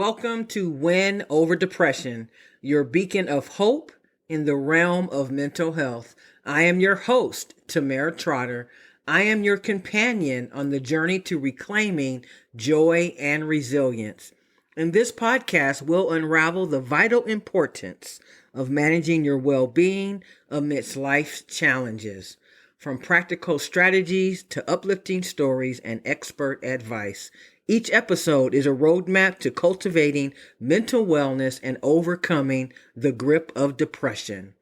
welcome to Win Over Depression, your beacon of hope in the realm of mental health. I am your host, Tamera Trotter. I am your companion on the journey to reclaiming joy and resilience. In this podcast, we'll unravel the vital importance of managing your well-being amidst life's challenges. From practical strategies to uplifting stories and expert advice, each episode is a roadmap to cultivating mental wellness and overcoming the grip of depression.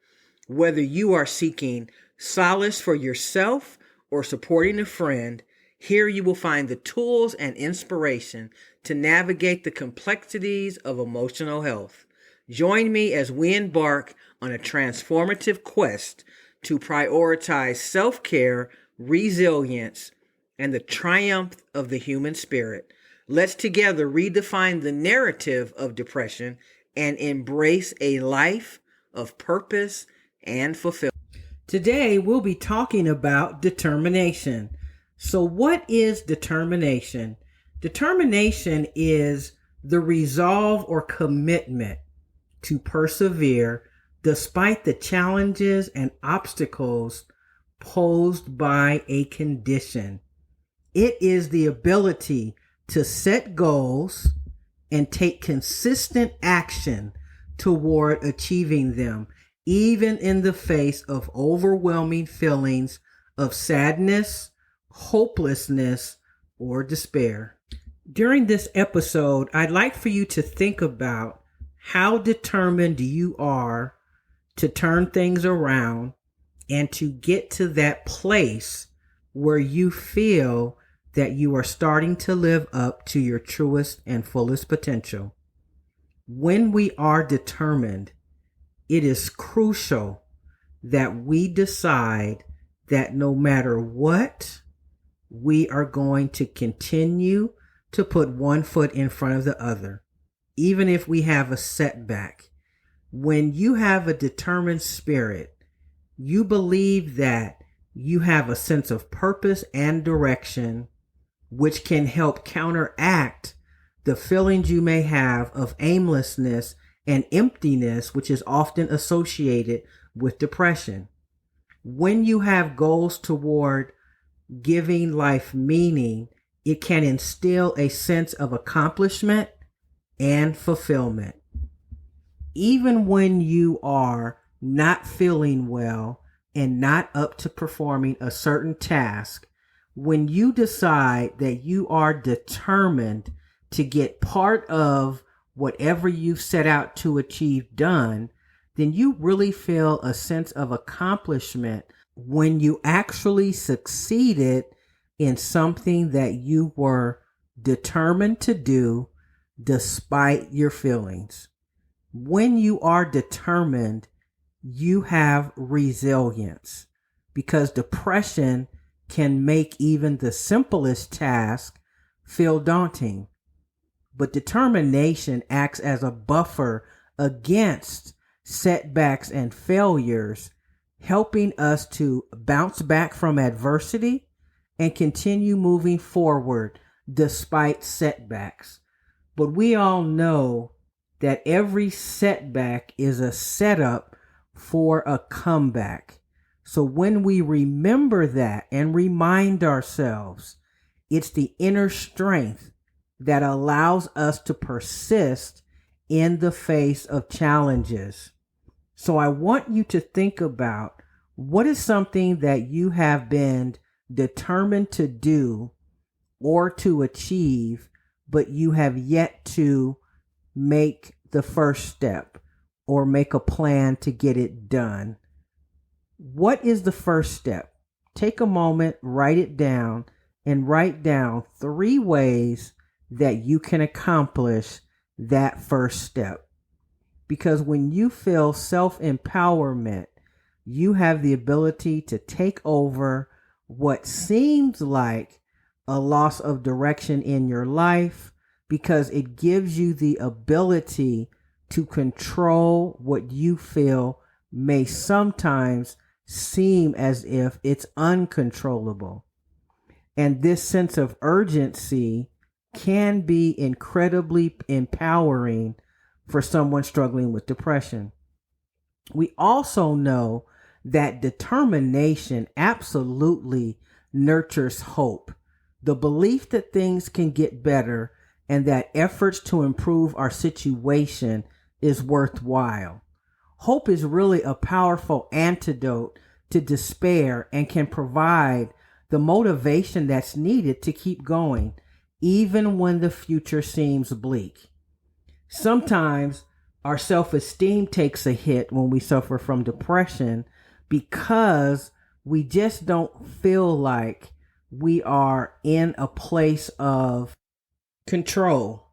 Whether you are seeking solace for yourself or supporting a friend, here you will find the tools and inspiration to navigate the complexities of emotional health. Join me as we embark on a transformative quest to prioritize self-care, resilience, and the triumph of the human spirit. Let's together redefine the narrative of depression and embrace a life of purpose and fulfillment. Today, we'll be talking about determination. So what is determination? Determination is the resolve or commitment to persevere despite the challenges and obstacles posed by a condition. It is the ability to set goals and take consistent action toward achieving them, even in the face of overwhelming feelings of sadness, hopelessness, or despair. During this episode, I'd like for you to think about how determined you are to turn things around and to get to that place where you feel that you are starting to live up to your truest and fullest potential. When we are determined, it is crucial that we decide that no matter what, we are going to continue to put one foot in front of the other, even if we have a setback. When you have a determined spirit, you believe that you have a sense of purpose and direction, which can help counteract the feelings you may have of aimlessness and emptiness, which is often associated with depression. When you have goals toward giving life meaning, it can instill a sense of accomplishment and fulfillment. Even when you are not feeling well and not up to performing a certain task, when you decide that you are determined to get part of whatever you've set out to achieve done, then you really feel a sense of accomplishment when you actually succeeded in something that you were determined to do despite your feelings. When you are determined, you have resilience, because depression can make even the simplest task feel daunting. But determination acts as a buffer against setbacks and failures, helping us to bounce back from adversity and continue moving forward despite setbacks. But we all know that every setback is a setup for a comeback. So when we remember that and remind ourselves, it's the inner strength that allows us to persist in the face of challenges. So I want you to think about, what is something that you have been determined to do or to achieve, but you have yet to make the first step or make a plan to get it done. What is the first step? Take a moment, write it down, and write down 3 ways that you can accomplish that first step. Because when you feel self-empowerment, you have the ability to take over what seems like a loss of direction in your life, because it gives you the ability to control what you feel may sometimes seem as if it's uncontrollable. And this sense of urgency can be incredibly empowering for someone struggling with depression. We also know that determination absolutely nurtures hope, the belief that things can get better and that efforts to improve our situation is worthwhile. Hope is really a powerful antidote to despair and can provide the motivation that's needed to keep going, even when the future seems bleak. Sometimes our self esteem takes a hit when we suffer from depression because we just don't feel like we are in a place of control.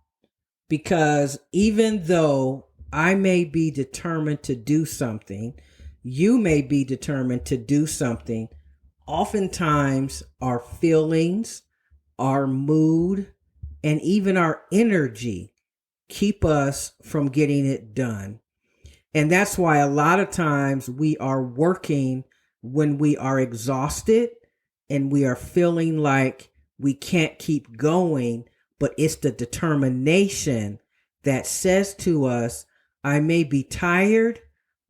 Because even though I may be determined to do something, you may be determined to do something, oftentimes our feelings, our mood, and even our energy keep us from getting it done. And that's why a lot of times we are working when we are exhausted and we are feeling like we can't keep going, but it's the determination that says to us, I may be tired,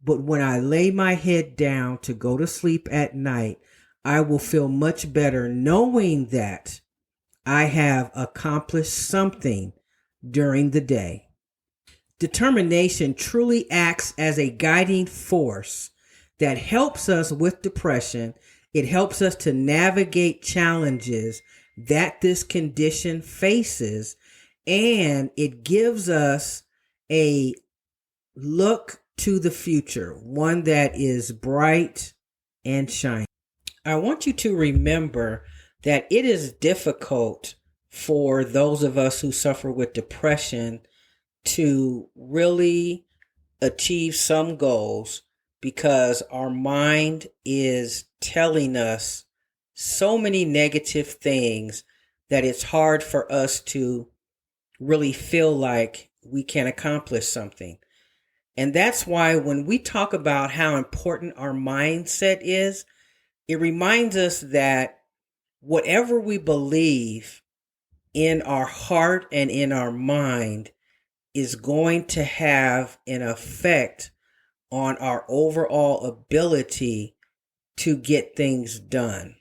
but when I lay my head down to go to sleep at night, I will feel much better knowing that I have accomplished something during the day. Determination truly acts as a guiding force that helps us with depression. It helps us to navigate challenges that this condition faces, and it gives us a look to the future, one that is bright and shiny. I want you to remember that it is difficult for those of us who suffer with depression to really achieve some goals because our mind is telling us so many negative things that it's hard for us to really feel like we can accomplish something. And that's why when we talk about how important our mindset is, it reminds us that whatever we believe in our heart and in our mind is going to have an effect on our overall ability to get things done.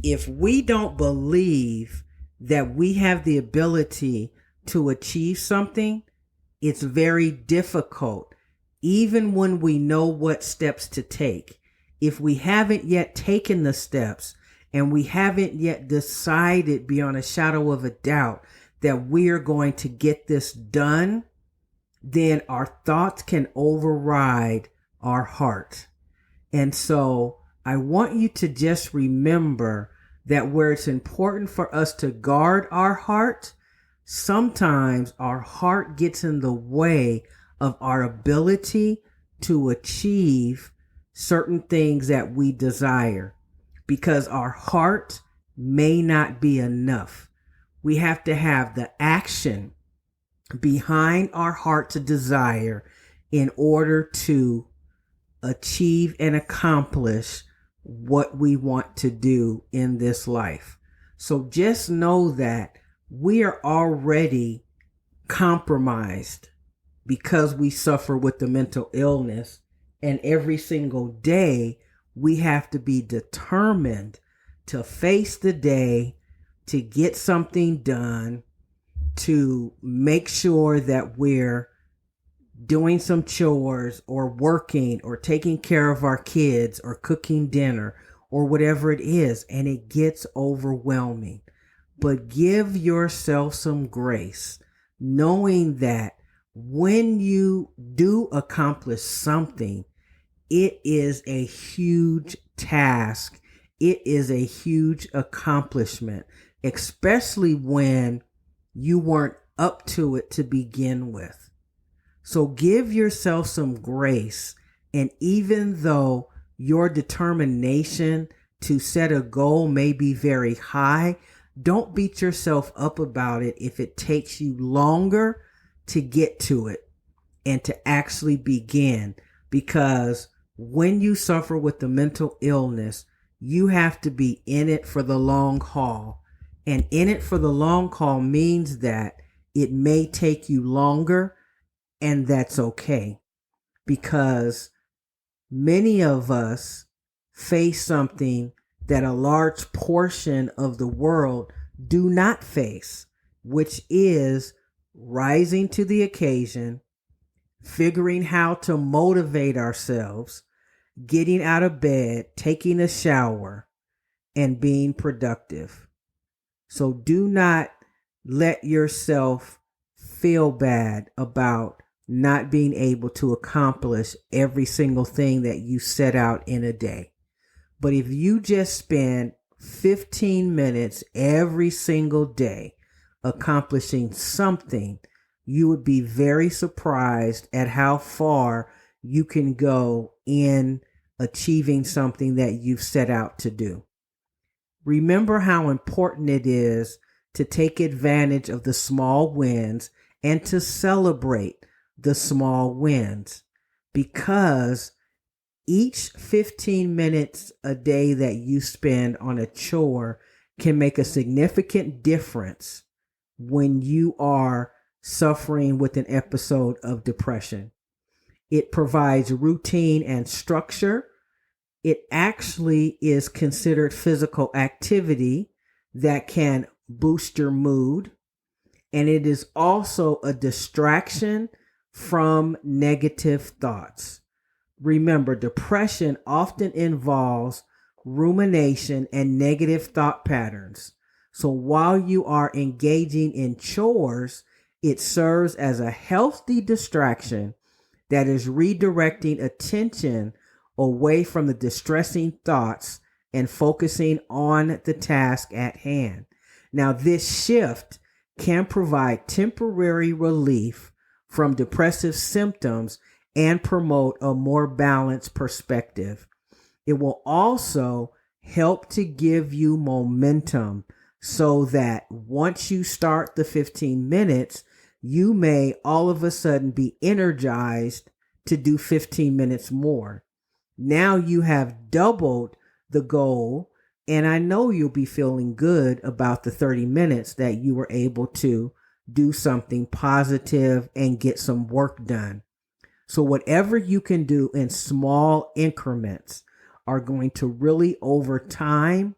If we don't believe that we have the ability to achieve something, it's very difficult, even when we know what steps to take. If we haven't yet taken the steps and we haven't yet decided beyond a shadow of a doubt that we're going to get this done, then our thoughts can override our heart. And so I want you to just remember that where it's important for us to guard our heart, sometimes our heart gets in the way of our ability to achieve certain things that we desire, because our heart may not be enough. We have to have the action behind our heart's desire in order to achieve and accomplish what we want to do in this life. So just know that we are already compromised because we suffer with the mental illness. And every single day, we have to be determined to face the day, to get something done, to make sure that we're doing some chores or working or taking care of our kids or cooking dinner or whatever it is. And it gets overwhelming. But give yourself some grace, knowing that when you do accomplish something, it is a huge task. It is a huge accomplishment, especially when you weren't up to it to begin with. So give yourself some grace. And even though your determination to set a goal may be very high, don't beat yourself up about it if it takes you longer to get to it and to actually begin. Because when you suffer with the mental illness, you have to be in it for the long haul. And in it for the long haul means that it may take you longer, and that's okay, because many of us face something that a large portion of the world do not face, which is rising to the occasion, figuring how to motivate ourselves, getting out of bed, taking a shower, and being productive. So do not let yourself feel bad about not being able to accomplish every single thing that you set out in a day. But if you just spend 15 minutes every single day accomplishing something, you would be very surprised at how far you can go in achieving something that you've set out to do. Remember how important it is to take advantage of the small wins and to celebrate the small wins, because each 15 minutes a day that you spend on a chore can make a significant difference when you are suffering with an episode of depression. It provides routine and structure. It actually is considered physical activity that can boost your mood. And it is also a distraction from negative thoughts. Remember, depression often involves rumination and negative thought patterns. So while you are engaging in chores, it serves as a healthy distraction that is redirecting attention away from the distressing thoughts and focusing on the task at hand. Now, this shift can provide temporary relief from depressive symptoms and promote a more balanced perspective. It will also help to give you momentum so that once you start the 15 minutes, you may all of a sudden be energized to do 15 minutes more. Now you have doubled the goal, and I know you'll be feeling good about the 30 minutes that you were able to do something positive and get some work done. So whatever you can do in small increments are going to really, over time,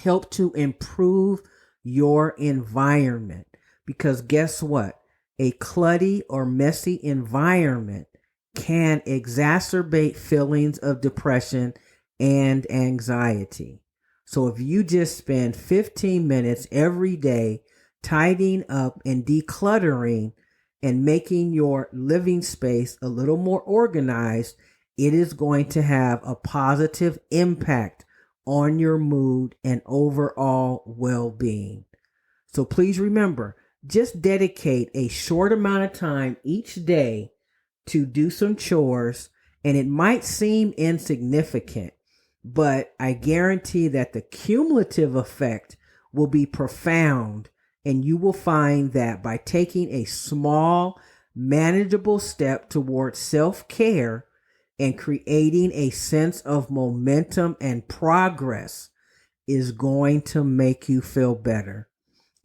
help to improve your environment. Because guess what? A cluttered or messy environment can exacerbate feelings of depression and anxiety. So if you just spend 15 minutes every day tidying up and decluttering and making your living space a little more organized, it is going to have a positive impact on your mood and overall well-being. So please remember, just dedicate a short amount of time each day to do some chores, and it might seem insignificant, but I guarantee that the cumulative effect will be profound, and you will find that by taking a small, manageable step towards self-care and creating a sense of momentum and progress is going to make you feel better.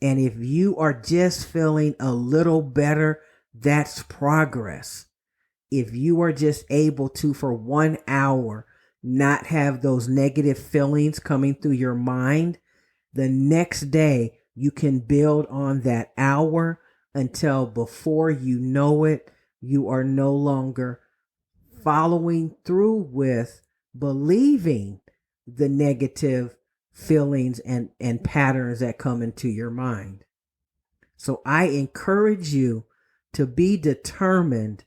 And if you are just feeling a little better, that's progress. If you are just able to, for 1 hour, not have those negative feelings coming through your mind, the next day you can build on that hour until before you know it, you are no longer following through with believing the negative feelings and patterns that come into your mind. So I encourage you to be determined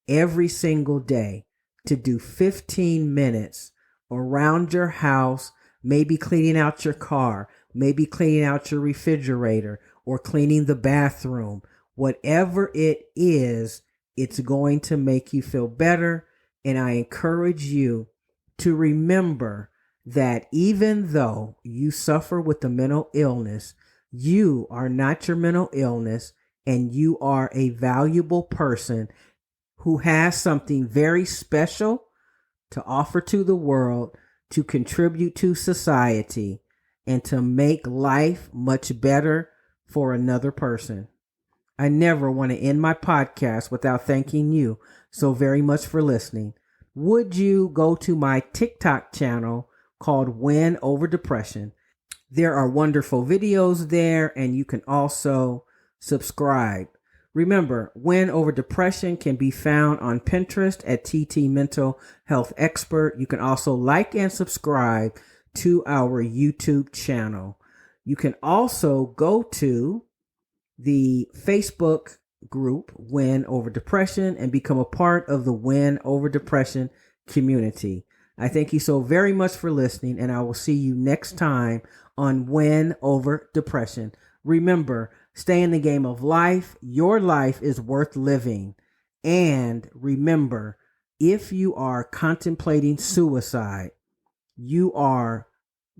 every single day to do 15 minutes around your house, maybe cleaning out your car, maybe cleaning out your refrigerator or cleaning the bathroom. Whatever it is, it's going to make you feel better. And I encourage you to remember that even though you suffer with a mental illness, you are not your mental illness, and you are a valuable person who has something very special to offer to the world, to contribute to society. and to make life much better for another person. I never want to end my podcast without thanking you so very much for listening. Would you go to my TikTok channel called Win Over Depression? There are wonderful videos there, and you can also subscribe. Remember, Win Over Depression can be found on Pinterest at TT Mental Health Expert. You can also like and subscribe to our YouTube channel. You can also go to the Facebook group Win Over Depression and become a part of the Win Over Depression community. I thank you so very much for listening, and I will see you next time on Win Over Depression. Remember, stay in the game of life. Your life is worth living. And remember, if you are contemplating suicide, you are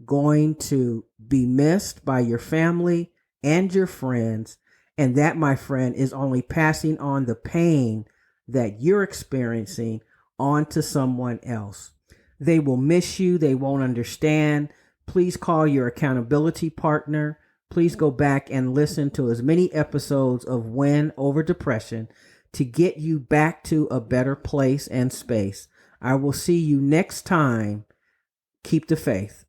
going to be missed by your family and your friends. And that, my friend, is only passing on the pain that you're experiencing onto someone else. They will miss you. They won't understand. Please call your accountability partner. Please go back and listen to as many episodes of Win Over Depression to get you back to a better place and space. I will see you next time. Keep the faith.